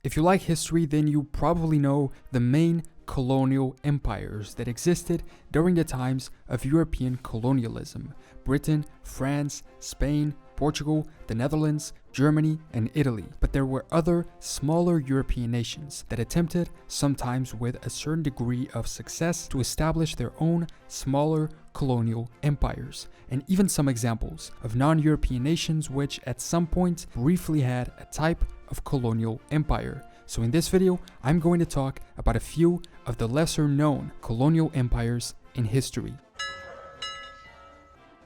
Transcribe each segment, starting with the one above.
If you like history, then you probably know the main colonial empires that existed during the times of European colonialism: Britain, France, Spain, Portugal, the Netherlands, Germany, and Italy. But there were other, smaller European nations that attempted, sometimes with a certain degree of success, to establish their own smaller colonial empires, and even some examples of non-European nations which at some point briefly had a type of colonial empire. So in this video, I'm going to talk about a few of the lesser known colonial empires in history.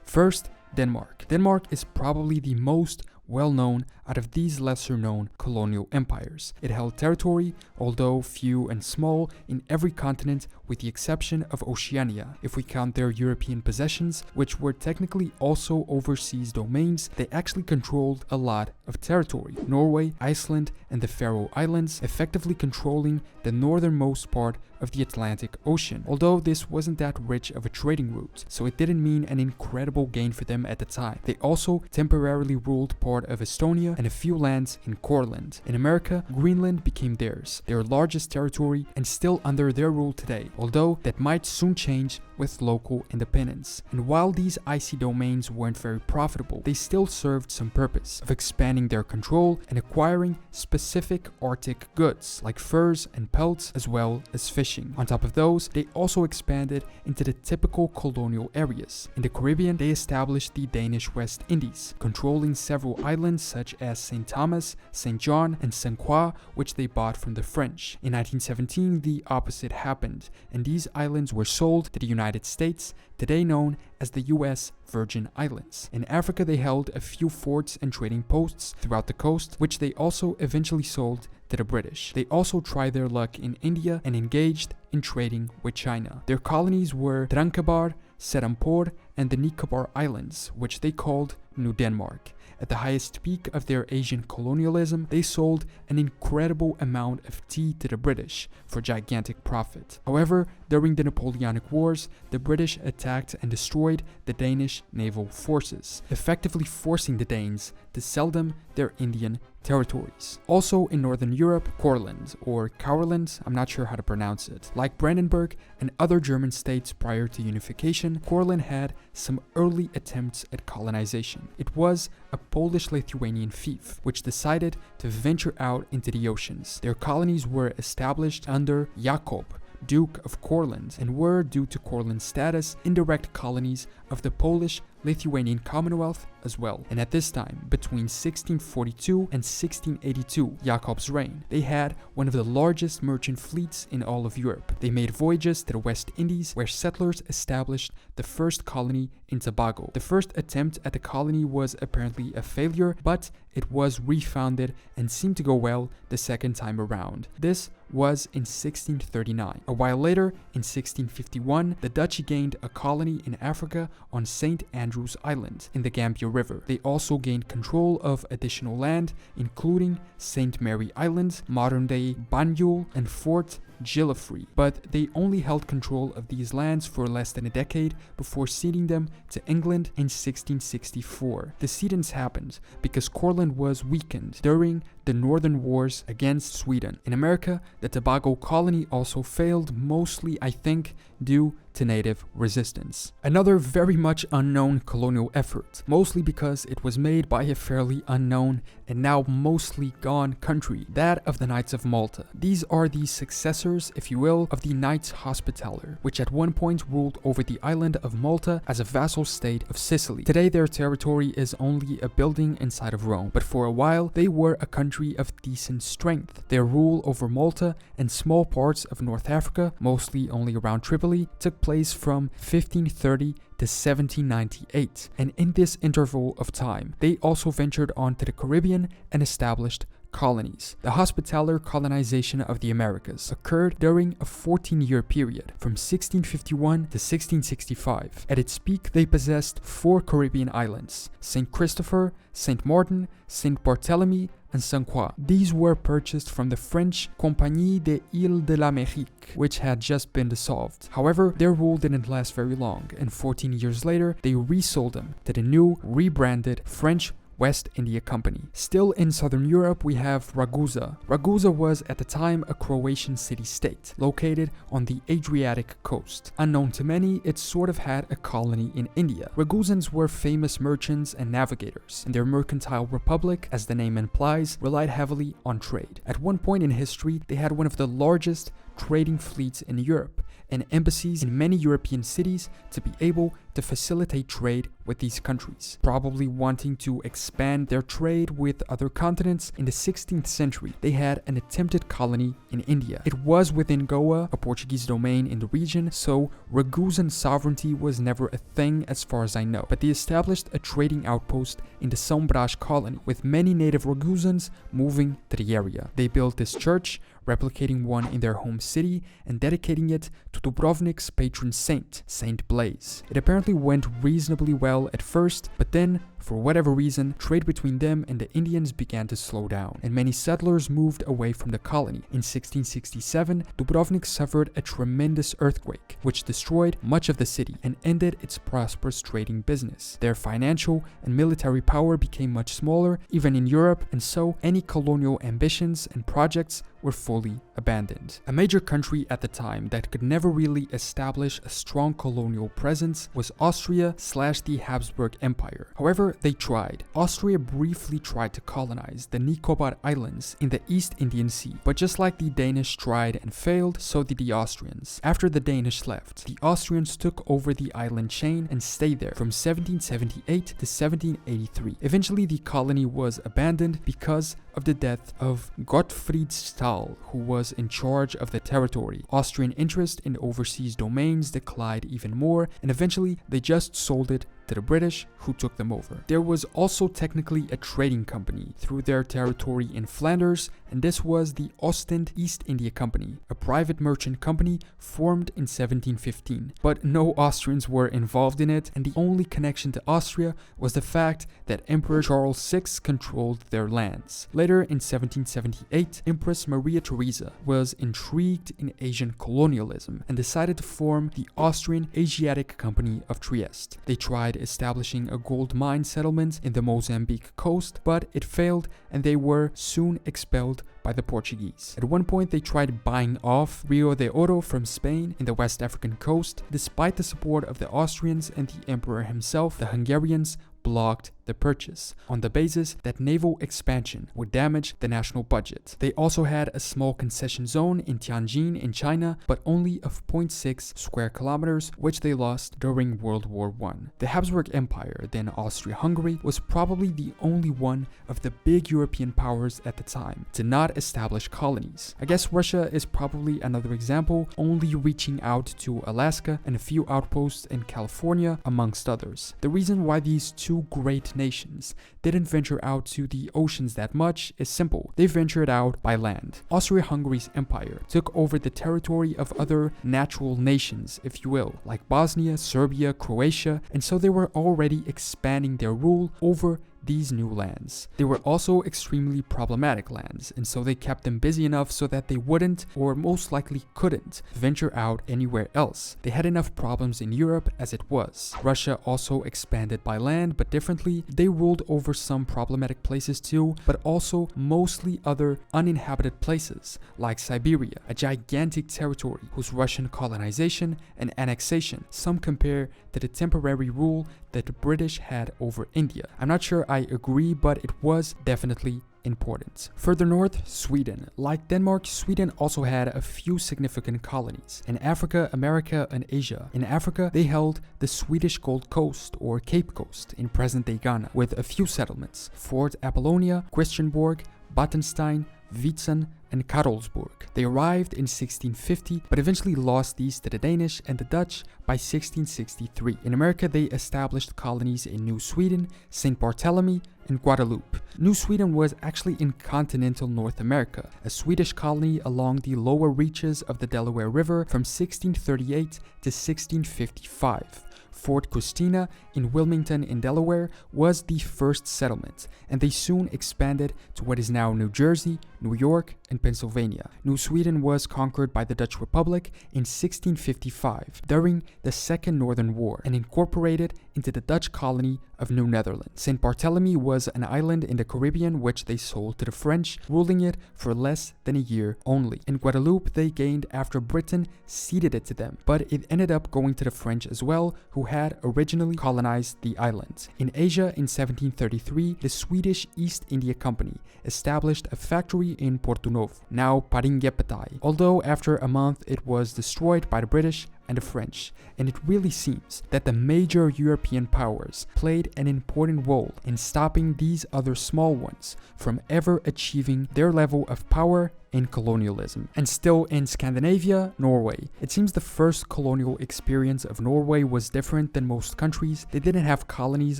First, Denmark. Denmark is probably the most well-known out of these lesser-known colonial empires. It held territory, although few and small, in every continent with the exception of Oceania. If we count their European possessions, which were technically also overseas domains, they actually controlled a lot of territory. Norway, Iceland, and the Faroe Islands, effectively controlling the northernmost part of the Atlantic Ocean, although this wasn't that rich of a trading route, so it didn't mean an incredible gain for them at the time. They also temporarily ruled part of Estonia and a few lands in Courland. In America, Greenland became theirs, their largest territory, and still under their rule today, although that might soon change with local independence. And while these icy domains weren't very profitable, they still served some purpose of expanding their control and acquiring specific Arctic goods like furs and pelts, as well as fishing. On top of those, they also expanded into the typical colonial areas. In the Caribbean, they established the Danish West Indies, controlling several islands such as St. Thomas, St. John, and St. Croix, which they bought from the French. In 1917, the opposite happened, and these islands were sold to the United States, today known as the US Virgin Islands. In Africa, they held a few forts and trading posts throughout the coast, which they also eventually sold to the British. They also tried their luck in India and engaged in trading with China. Their colonies were Tranquebar, Serampore, and the Nicobar Islands, which they called New Denmark. At the highest peak of their Asian colonialism, they sold an incredible amount of tea to the British for gigantic profit. However, during the Napoleonic Wars, the British attacked and destroyed the Danish naval forces, effectively forcing the Danes to sell them their Indian territories. Also in Northern Europe, Courland, or Courland, I'm not sure how to pronounce it. Like Brandenburg and other German states prior to unification, Courland had some early attempts at colonization. It was a Polish-Lithuanian fief, which decided to venture out into the oceans. Their colonies were established under Hakob, Duke of Courland, and were, due to Courland's status, indirect colonies of the Polish-Lithuanian Commonwealth as well. And at this time, between 1642 and 1682, Jakob's reign, they had one of the largest merchant fleets in all of Europe. They made voyages to the West Indies, where settlers established the first colony in Tobago. The first attempt at the colony was apparently a failure, but it was refounded and seemed to go well the second time around. This was in 1639. A while later, in 1651, the Dutch gained a colony in Africa on St. Andrew's Island in the Gambia River. They also gained control of additional land, including St. Mary Island, modern-day Banjul, and Fort Gilfamc, but they only held control of these lands for less than a decade before ceding them to England in 1664. The cedence happened because Courland was weakened during the Northern Wars against Sweden. In America, the Tobago colony also failed, mostly, I think, due to native resistance. Another very much unknown colonial effort, mostly because it was made by a fairly unknown and now mostly gone country, that of the Knights of Malta. These are the successors, if you will, of the Knights Hospitaller, which at one point ruled over the island of Malta as a vassal state of Sicily. Today their territory is only a building inside of Rome, but for a while they were a country of decent strength. Their rule over Malta and small parts of North Africa, mostly only around Tripoli, took place from 1530 to 1798, and in this interval of time, they also ventured on to the Caribbean and established colonies. The Hospitaller colonization of the Americas occurred during a 14-year period from 1651 to 1665. At its peak, they possessed 4 Caribbean islands: St. Christopher, St. Martin, St. Barthélemy, and St. Croix. These were purchased from the French Compagnie des Îles de l'Amérique, which had just been dissolved. However, their rule didn't last very long, and 14 years later, they resold them to the new, rebranded French West India Company. Still in southern Europe, we have Ragusa. Ragusa was at the time a Croatian city-state, located on the Adriatic coast. Unknown to many, it sort of had a colony in India. Ragusans were famous merchants and navigators, and their mercantile republic, as the name implies, relied heavily on trade. At one point in history, they had one of the largest trading fleets in Europe, and embassies in many European cities to be able to facilitate trade with these countries. Probably wanting to expand their trade with other continents, in the 16th century, they had an attempted colony in India. It was within Goa, a Portuguese domain in the region, so Ragusan sovereignty was never a thing as far as I know. But they established a trading outpost in the Sombraj colony, with many native Ragusans moving to the area. They built this church, replicating one in their home city and dedicating it to Dubrovnik's patron saint, Saint Blaise. It apparently went reasonably well at first, but then, for whatever reason, trade between them and the Indians began to slow down, and many settlers moved away from the colony. In 1667, Dubrovnik suffered a tremendous earthquake, which destroyed much of the city and ended its prosperous trading business. Their financial and military power became much smaller, even in Europe, and so any colonial ambitions and projects were fully abandoned. A major country at the time that could never really establish a strong colonial presence was Austria/the Habsburg Empire. However, they tried. Austria briefly tried to colonize the Nicobar Islands in the East Indian Sea, but just like the Danish tried and failed, so did the Austrians. After the Danish left, the Austrians took over the island chain and stayed there from 1778 to 1783. Eventually, the colony was abandoned because of the death of Gottfried Stahl, who was in charge of the territory. Austrian interest in overseas domains declined even more, and eventually they just sold it to the British, who took them over. There was also technically a trading company through their territory in Flanders, and this was the Ostend East India Company, a private merchant company formed in 1715. But no Austrians were involved in it, and the only connection to Austria was the fact that Emperor Charles VI controlled their lands. Later in 1778, Empress Maria Theresa was intrigued in Asian colonialism and decided to form the Austrian Asiatic Company of Trieste. They tried establishing a gold mine settlement in the Mozambique coast, but it failed and they were soon expelled by the Portuguese. At one point, they tried buying off Rio de Oro from Spain in the West African coast. Despite the support of the Austrians and the emperor himself, the Hungarians blocked the purchase on the basis that naval expansion would damage the national budget. They also had a small concession zone in Tianjin in China, but only of 0.6 square kilometers, which they lost during World War I. The Habsburg Empire, then Austria-Hungary, was probably the only one of the big European powers at the time to not establish colonies. I guess Russia is probably another example, only reaching out to Alaska and a few outposts in California, amongst others. The reason why these two great nations didn't venture out to the oceans that much is simple. They ventured out by land. Austria-Hungary's empire took over the territory of other natural nations, if you will, like Bosnia, Serbia, Croatia, and so they were already expanding their rule over these new lands. They were also extremely problematic lands, and so they kept them busy enough so that they wouldn't, or most likely couldn't, venture out anywhere else. They had enough problems in Europe as it was. Russia also expanded by land, but differently. They ruled over some problematic places too, but also mostly other uninhabited places, like Siberia, a gigantic territory whose Russian colonization and annexation some compare to the temporary rule that the British had over India. I'm not sure I agree, but it was definitely important. Further north, Sweden. Like Denmark, Sweden also had a few significant colonies in Africa, America, and Asia. In Africa, they held the Swedish Gold Coast, or Cape Coast, in present-day Ghana, with a few settlements: Fort Apollonia, Christianborg, Battenstein, Witsen, and Karlsburg. They arrived in 1650, but eventually lost these to the Danish and the Dutch by 1663. In America, they established colonies in New Sweden, St. Barthélemy, and Guadeloupe. New Sweden was actually in continental North America, a Swedish colony along the lower reaches of the Delaware River from 1638 to 1655. Fort Christina in Wilmington in Delaware was the first settlement, and they soon expanded to what is now New Jersey, New York, and Pennsylvania. New Sweden was conquered by the Dutch Republic in 1655 during the Second Northern War and incorporated into the Dutch colony of New Netherlands. St. Barthélemy was an island in the Caribbean which they sold to the French, ruling it for less than a year only. In Guadeloupe, they gained after Britain ceded it to them, but it ended up going to the French as well, who had originally colonized the island. In Asia, in 1733, the Swedish East India Company established a factory in Porto Novo, now Paringuepetai, although after a month it was destroyed by the British and the French, and it really seems that the major European powers played an important role in stopping these other small ones from ever achieving their level of power in colonialism. And still in Scandinavia, Norway. It seems the first colonial experience of Norway was different than most countries. They didn't have colonies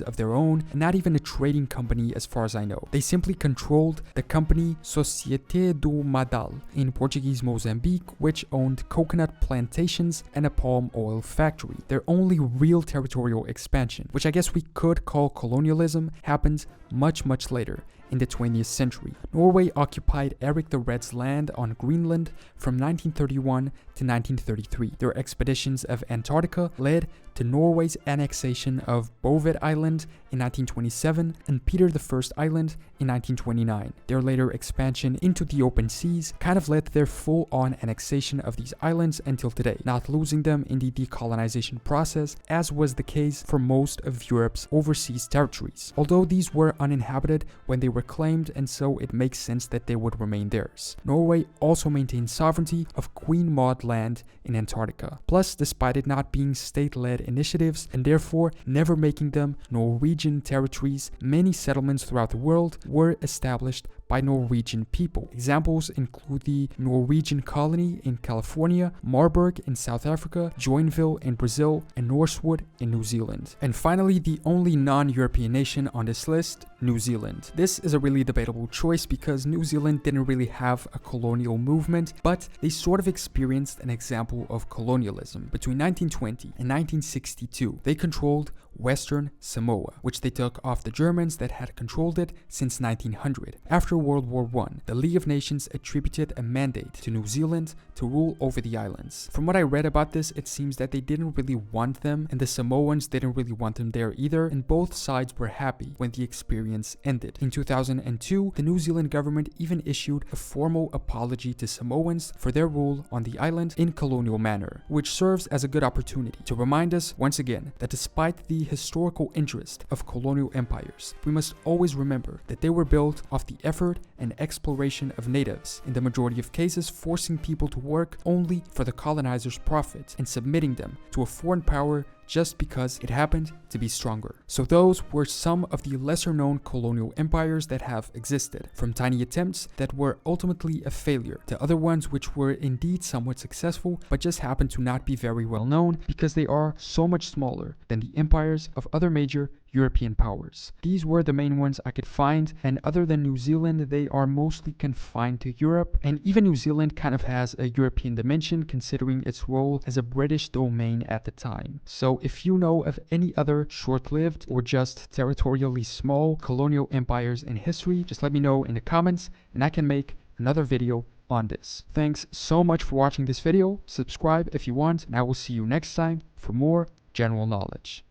of their own, and not even a trading company as far as I know. They simply controlled the company Société do Madal in Portuguese Mozambique, which owned coconut plantations and a palm oil factory. Their only real territorial expansion, which I guess we could call colonialism, happened much later in the 20th century. Norway occupied Eric the Red's land on Greenland from 1931 to 1933. Their expeditions of Antarctica led to Norway's annexation of Bovet Island in 1927 and Peter I Island in 1929. Their later expansion into the open seas kind of led to their full-on annexation of these islands until today, not losing them in the decolonization process, as was the case for most of Europe's overseas territories, although these were uninhabited when they were claimed, and so it makes sense that they would remain theirs. Norway also maintained sovereignty of Queen Maud Land in Antarctica. Plus, despite it not being state-led initiatives and therefore never making them Norwegian territories, many settlements throughout the world were established by Norwegian people. Examples include the Norwegian colony in California, Marburg in South Africa, Joinville in Brazil, and Norsewood in New Zealand. And finally, the only non-European nation on this list, New Zealand. This is a really debatable choice because New Zealand didn't really have a colonial movement, but they sort of experienced an example of colonialism. Between 1920 and 1962, they controlled Western Samoa, which they took off the Germans that had controlled it since 1900. After World War I, the League of Nations attributed a mandate to New Zealand to rule over the islands. From what I read about this, it seems that they didn't really want them, and the Samoans didn't really want them there either, and both sides were happy when the experience ended. In 2002, the New Zealand government even issued a formal apology to Samoans for their rule on the island in colonial manner, which serves as a good opportunity to remind us once again that despite the historical interest of colonial empires, we must always remember that they were built off the effort and exploration of natives, in the majority of cases forcing people to work only for the colonizers' profit and submitting them to a foreign power just because it happened to be stronger. So those were some of the lesser known colonial empires that have existed, from tiny attempts that were ultimately a failure to other ones which were indeed somewhat successful but just happened to not be very well known because they are so much smaller than the empires of other major European powers. These were the main ones I could find, and other than New Zealand, they are mostly confined to Europe, and even New Zealand kind of has a European dimension considering its role as a British domain at the time. So if you know of any other short-lived or just territorially small colonial empires in history, just let me know in the comments and I can make another video on this. Thanks so much for watching this video. Subscribe if you want, and I will see you next time for more general knowledge.